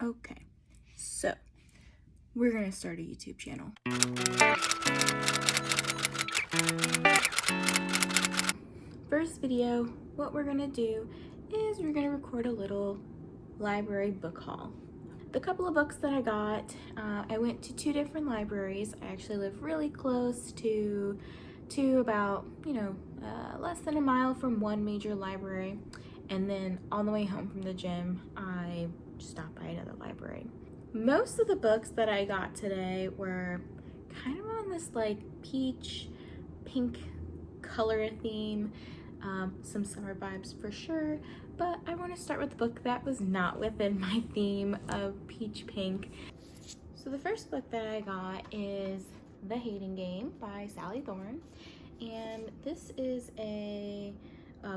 Okay, so we're gonna start a YouTube channel. First video, what we're gonna do is we're gonna record a little library book haul. The couple of books that I got, I went to 2 different libraries. I actually live really close to about, less than a mile from one major library. And then on the way home from the gym, I stopped by another library. Most of the books that I got today were kind of on this like peach, pink color theme, some summer vibes for sure, but I want to start with the book that was not within my theme of peach pink. So the first book that I got is The Hating Game by Sally Thorne, and this is a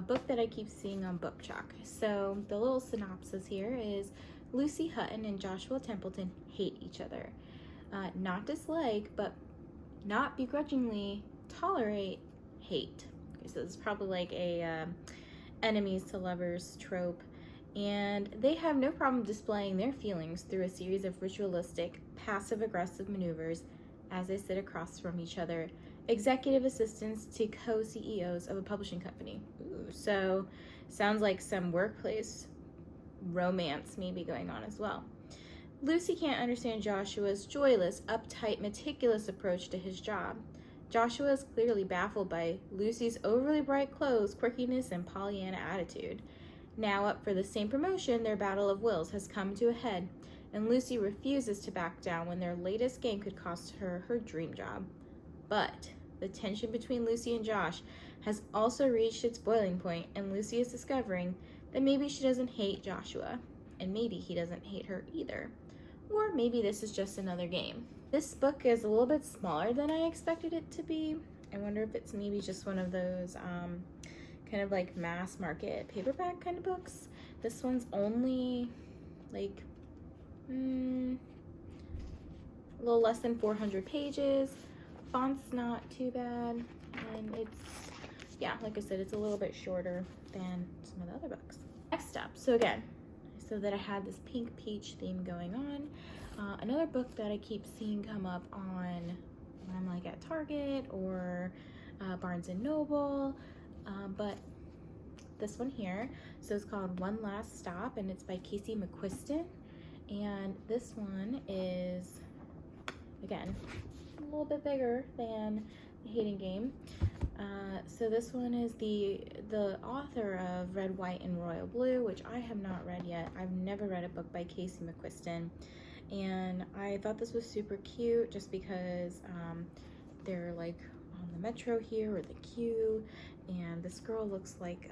book that I keep seeing on booktok. So the little synopsis here is Lucy Hutton and Joshua Templeton hate each other. Not dislike, but not begrudgingly tolerate hate. Okay, so this is probably like a enemies to lovers trope. And they have no problem displaying their feelings through a series of ritualistic, passive-aggressive maneuvers as they sit across from each other, executive assistants to co-CEOs of a publishing company. Ooh, so sounds like some workplace romance maybe going on as well. Lucy can't understand Joshua's joyless, uptight, meticulous approach to his job. Joshua is clearly baffled by Lucy's overly bright clothes, quirkiness, and Pollyanna attitude. Now up for the same promotion, their battle of wills has come to a head, and Lucy refuses to back down when their latest game could cost her her dream job. But the tension between Lucy and Josh has also reached its boiling point, and Lucy is discovering that maybe she doesn't hate Joshua, and maybe he doesn't hate her either. Or maybe this is just another game. This book is a little bit smaller than I expected it to be. I wonder if it's maybe just one of those kind of like mass market paperback kind of books. This one's only like a little less than 400 pages. Font's not too bad, and it's, yeah, like I said, it's a little bit shorter than some of the other books. Next up, so again, so that I had this pink peach theme going on. Another book that I keep seeing come up on when I'm like at Target or Barnes and Noble, but this one here, so it's called One Last Stop, and it's by Casey McQuiston. And this one is, again, a little bit bigger than The Hating Game. So this one is the author of Red, White, and Royal Blue, which I have not read yet. I've never read a book by Casey McQuiston, and I thought this was super cute just because they're like on the metro here, or the Q, and this girl looks like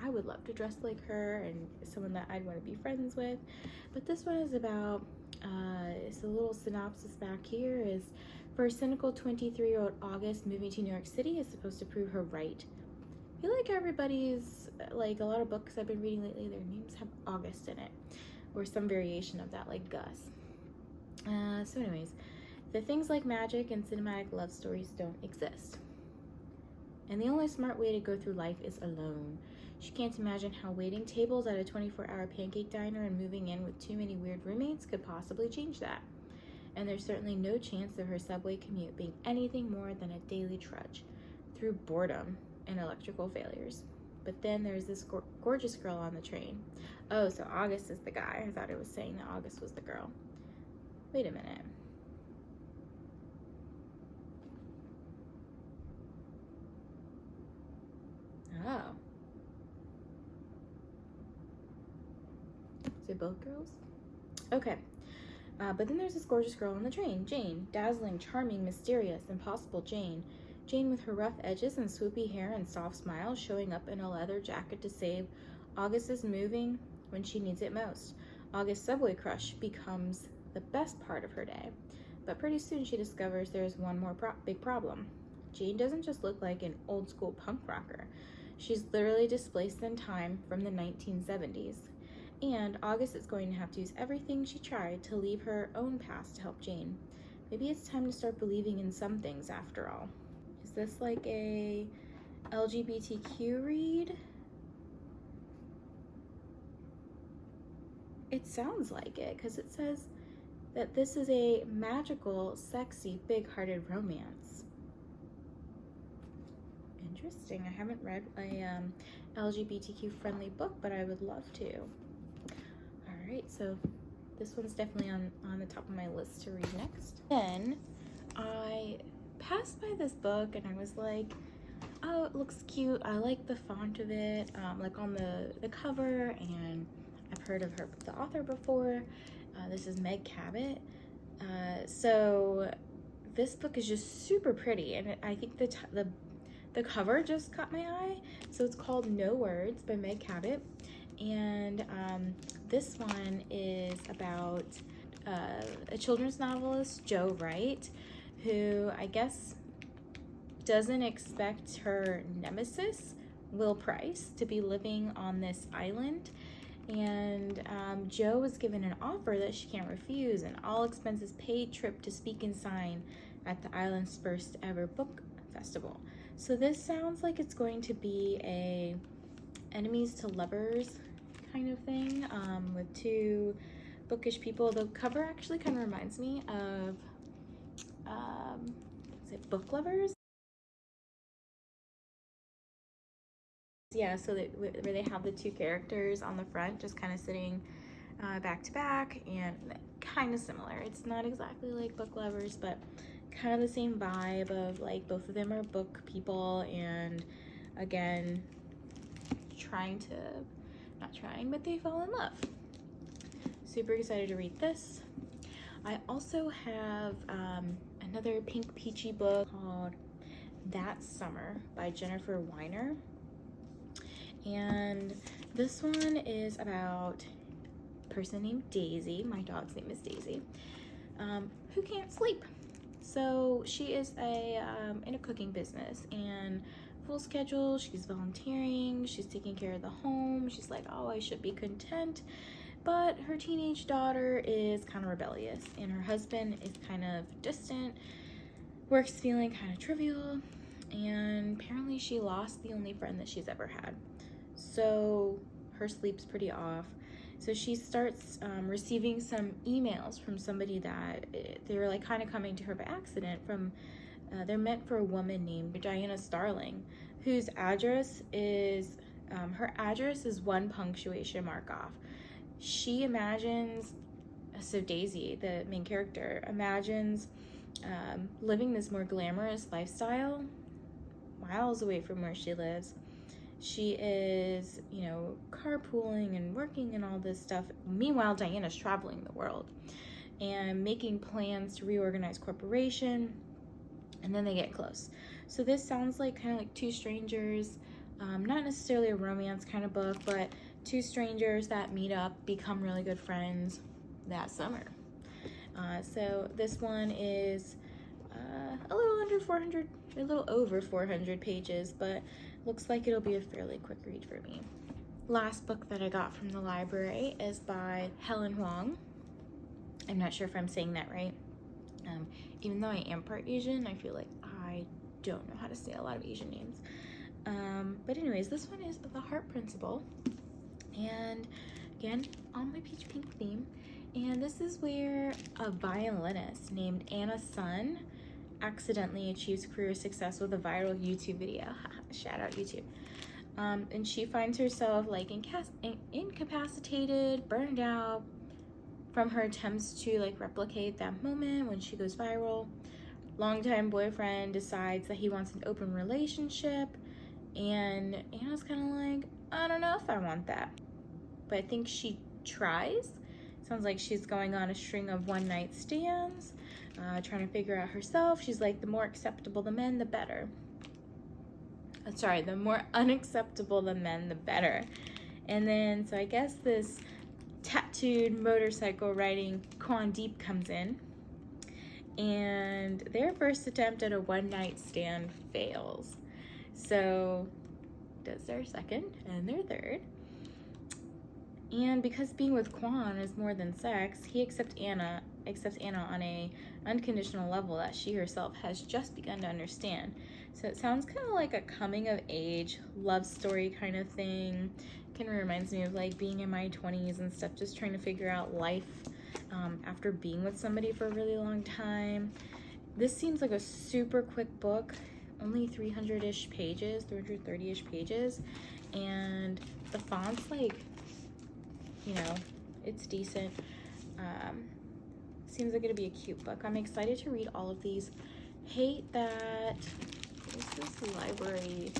I would love to dress like her and someone that I'd want to be friends with. But this one is about, it's a little synopsis back here, is for a cynical 23-year-old August, moving to New York City is supposed to prove her right. I feel like everybody's, like a lot of books I've been reading lately, their names have August in it, or some variation of that, like Gus. So anyways, the things like magic and cinematic love stories don't exist. And the only smart way to go through life is alone. She can't imagine how waiting tables at a 24-hour pancake diner and moving in with too many weird roommates could possibly change that. And there's certainly no chance of her subway commute being anything more than a daily trudge through boredom and electrical failures. But then there's this gorgeous girl on the train. Oh, so August is the guy. I thought it was saying that August was the girl. Wait a minute. Oh. Is it both girls? Okay. But then there's this gorgeous girl on the train, Jane. Dazzling, charming, mysterious, impossible Jane. Jane with her rough edges and swoopy hair and soft smile, showing up in a leather jacket to save August's moving when she needs it most. August's subway crush becomes the best part of her day. But pretty soon she discovers there's one more big problem. Jane doesn't just look like an old school punk rocker. She's literally displaced in time from the 1970s. And August is going to have to use everything she tried to leave her own past to help Jane. Maybe it's time to start believing in some things after all. Is this like a LGBTQ read? it sounds like it, because it says that this is a magical, sexy, big-hearted romance. Interesting. I haven't read a LGBTQ friendly book, but I would love to. All right, so this one's definitely on the top of my list to read next. Then I passed by this book and I was like, oh, it looks cute. I like the font of it, like on the cover, and I've heard of the author before. This is Meg Cabot. So this book is just super pretty, and I think the cover just caught my eye. So it's called No Words by Meg Cabot, and this one is about a children's novelist, Jo Wright, who I guess doesn't expect her nemesis, Will Price, to be living on this island. And Jo was given an offer that she can't refuse, an all expenses paid trip to speak and sign at the island's first ever book festival. So this sounds like it's going to be a enemies to lovers kind of thing, with two bookish people. The cover actually kind of reminds me of is it Book Lovers? Yeah, so where they have the two characters on the front just kind of sitting back to back, and kind of similar. It's not exactly like Book Lovers, but kind of the same vibe of like both of them are book people, and again, not trying, but they fall in love. Super excited to read this. I also have another pink peachy book called That Summer by Jennifer Weiner. And this one is about a person named Daisy, my dog's name is Daisy, who can't sleep. So she is in a cooking business, and full schedule, she's volunteering, she's taking care of the home, she's like, oh, I should be content. But her teenage daughter is kind of rebellious, and her husband is kind of distant, work's feeling kind of trivial, and apparently she lost the only friend that she's ever had. So her sleep's pretty off. So she starts receiving some emails from somebody that they're like kind of coming to her by accident from, they're meant for a woman named Diana Starling, whose address is, her address is one punctuation mark off. She imagines, so Daisy, the main character, imagines living this more glamorous lifestyle miles away from where she lives. She is, you know, carpooling and working and all this stuff. Meanwhile, Diana's traveling the world and making plans to reorganize corporation, and then they get close. So this sounds like kind of like two strangers, not necessarily a romance kind of book, but two strangers that meet up, become really good friends that summer. So this one is a little over 400 pages, but looks like it'll be a fairly quick read for me. Last book that I got from the library is by Helen Huang. I'm not sure if I'm saying that right. Even though I am part Asian, I feel like I don't know how to say a lot of Asian names. But anyways, this one is The Heart Principle. And again, on my peach pink theme. And this is where a violinist named Anna Sun accidentally achieves career success with a viral YouTube video. Shout out YouTube. And she finds herself like incapacitated, burned out from her attempts to like replicate that moment when she goes viral. Longtime boyfriend decides that he wants an open relationship, and Anna's kind of like, I don't know if I want that. But I think she tries. Sounds like she's going on a string of one-night stands, trying to figure out herself. She's like, the more acceptable the men, the better. Sorry, the more unacceptable the men, the better. And then, so I guess this tattooed motorcycle riding Quan Deep comes in, and their first attempt at a one-night stand fails. So does their second and their third. And because being with Quan is more than sex, he accepts Anna on a unconditional level that she herself has just begun to understand. So it sounds kind of like a coming of age love story kind of thing. Kind of reminds me of like being in my 20s and stuff, just trying to figure out life after being with somebody for a really long time. This seems like a super quick book, only 300-ish pages, 330-ish pages, and the font's like, you know, it's decent. Seems like it'll be a cute book. I'm excited to read all of these. Hate that there's this library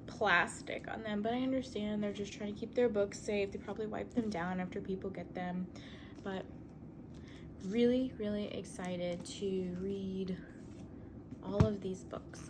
plastic on them, but I understand they're just trying to keep their books safe. They probably wipe them down after people get them, but really, really excited to read all of these books.